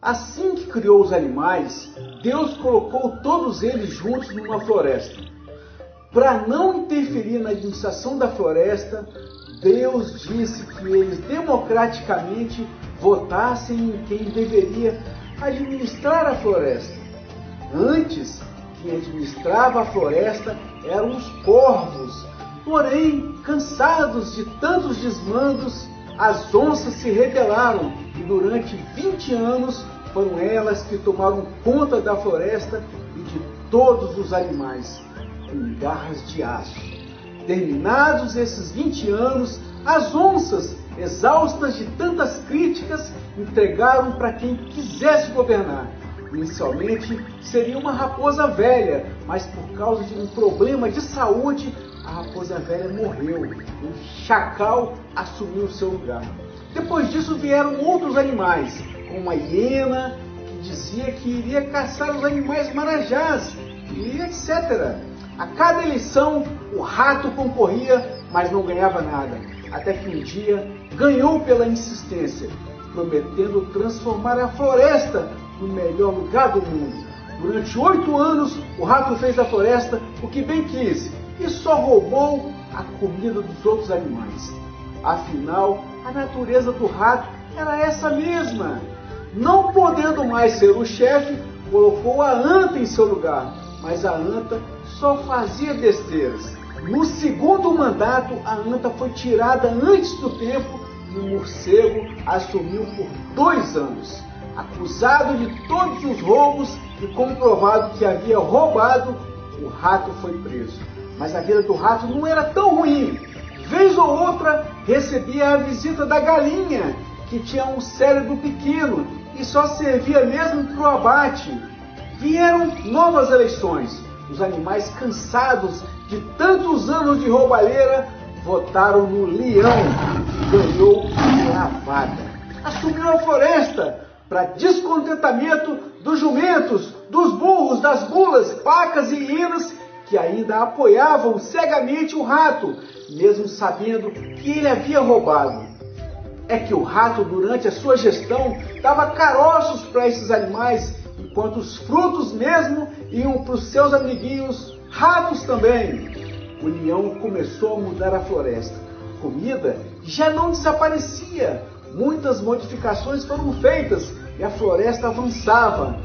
Assim que criou os animais, Deus colocou todos eles juntos numa floresta. Para não interferir na administração da floresta, Deus disse que eles democraticamente votassem em quem deveria administrar a floresta. Antes, quem administrava a floresta eram os corvos. Porém, cansados de tantos desmandos, as onças se rebelaram e durante 20 anos foram elas que tomaram conta da floresta e de todos os animais, com garras de aço. Terminados esses 20 anos, as onças, exaustas de tantas críticas, entregaram para quem quisesse governar. Inicialmente seria uma raposa velha, mas por causa de um problema de saúde, a raposa velha morreu. Um chacal assumiu seu lugar. Depois disso vieram outros animais, como uma hiena, que dizia que iria caçar os animais marajás, e etc. A cada eleição, o rato concorria, mas não ganhava nada. Até que um dia ganhou pela insistência, prometendo transformar a floresta no melhor lugar do mundo. Durante 8 anos, o rato fez da floresta o que bem quis e só roubou a comida dos outros animais. Afinal, a natureza do rato era essa mesma. Não podendo mais ser o chefe, colocou a anta em seu lugar, mas a anta só fazia besteiras. No segundo mandato, a anta foi tirada antes do tempo e o morcego assumiu por 2 anos. Acusado de todos os roubos e comprovado que havia roubado, o rato foi preso. Mas a vida do rato não era tão ruim. Vez ou outra, recebia a visita da galinha, que tinha um cérebro pequeno e só servia mesmo para o abate. Vieram novas eleições. Os animais, cansados de tantos anos de roubalheira, votaram no leão, que ganhou a vaga. Assumiu a floresta, para descontentamento dos jumentos, dos burros, das mulas, vacas e hienas, que ainda apoiavam cegamente o rato, mesmo sabendo que ele havia roubado. É que o rato, durante a sua gestão, dava caroços para esses animais, enquanto os frutos mesmo iam para os seus amiguinhos, ratos também. O leão começou a mudar a floresta. A comida já não desaparecia. Muitas modificações foram feitas e a floresta avançava.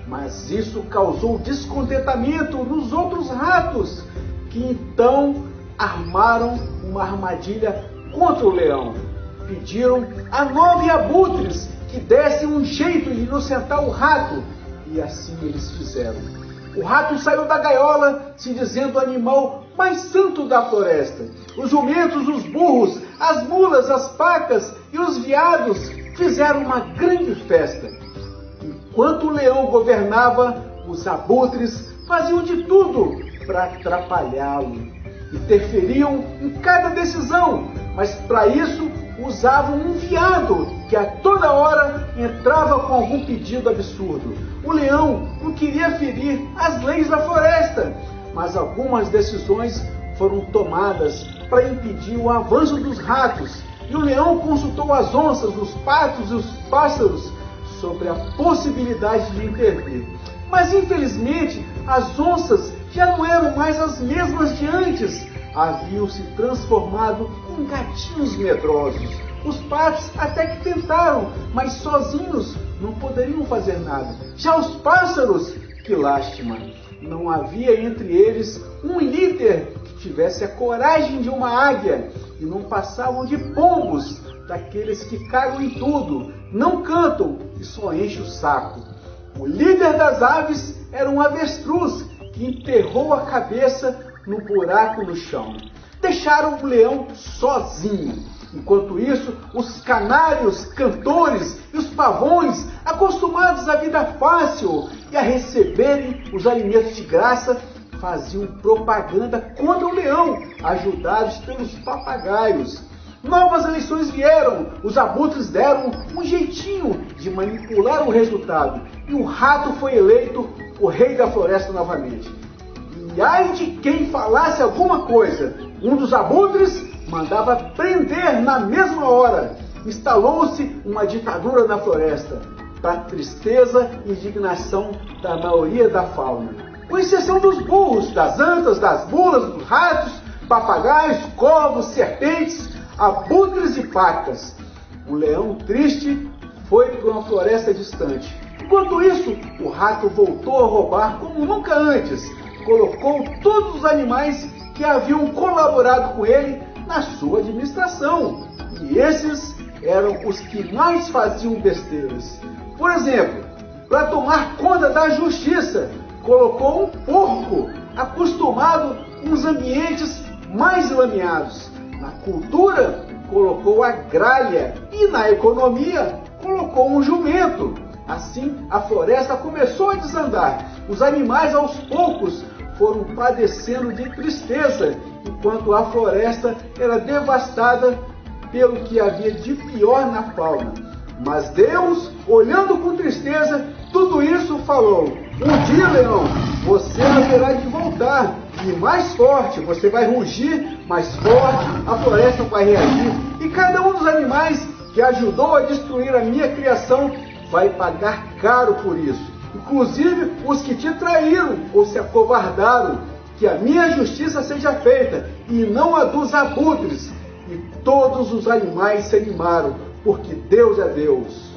Mas isso causou descontentamento nos outros ratos, que então armaram uma armadilha contra o leão. Pediram a 9 abutres que dessem um jeito de inocentar o rato, e assim eles fizeram. O rato saiu da gaiola, se dizendo o animal mais santo da floresta. Os jumentos, os burros, as mulas, as pacas e os veados fizeram uma grande festa. Enquanto o leão governava, os abutres faziam de tudo para atrapalhá-lo. Interferiam em cada decisão, mas para isso usavam um veado que a toda hora entrava com algum pedido absurdo. O leão não queria ferir as leis da floresta, mas algumas decisões foram tomadas para impedir o avanço dos ratos. E o leão consultou as onças, os patos e os pássaros sobre a possibilidade de intervir. Mas, infelizmente, as onças já não eram mais as mesmas de antes. Haviam se transformado em gatinhos medrosos. Os patos até que tentaram, mas sozinhos não poderiam fazer nada. Já os pássaros, que lástima! Não havia entre eles um líder que tivesse a coragem de uma águia, e não passavam de pombos, daqueles que cagam em tudo, não cantam e só enchem o saco. O líder das aves era um avestruz que enterrou a cabeça no buraco no chão. Deixaram o leão sozinho. Enquanto isso, os canários, cantores e os pavões, acostumados à vida fácil e a receberem os alimentos de graça, faziam propaganda contra o leão, ajudados pelos papagaios. Novas eleições vieram, os abutres deram um jeitinho de manipular o resultado e o rato foi eleito o rei da floresta novamente. E ai de quem falasse alguma coisa, um dos abutres mandava prender na mesma hora. Instalou-se uma ditadura na floresta. para a tristeza e indignação da maioria da fauna, com exceção dos burros, das antas, das mulas, dos ratos, papagaios, corvos, serpentes, abutres e pacas. O leão triste foi para uma floresta distante. Enquanto isso, o rato voltou a roubar como nunca antes. Colocou todos os animais que haviam colaborado com ele na sua administração. E esses eram os que mais faziam besteiras. Por exemplo, para tomar conta da justiça, colocou um porco acostumado com os ambientes mais lameados. Na cultura, colocou a gralha e na economia, colocou um jumento. Assim, a floresta começou a desandar. Os animais, aos poucos, foram padecendo de tristeza, enquanto a floresta era devastada pelo que havia de pior na fauna. Mas Deus, olhando com tristeza tudo isso, falou: um dia, leão, você haverá de voltar, e mais forte, você vai rugir mais forte, a floresta vai reagir, e cada um dos animais que ajudou a destruir a minha criação vai pagar caro por isso. Inclusive os que te traíram ou se acovardaram. Que a minha justiça seja feita e não a dos abutres. E todos os animais se animaram, porque Deus é Deus.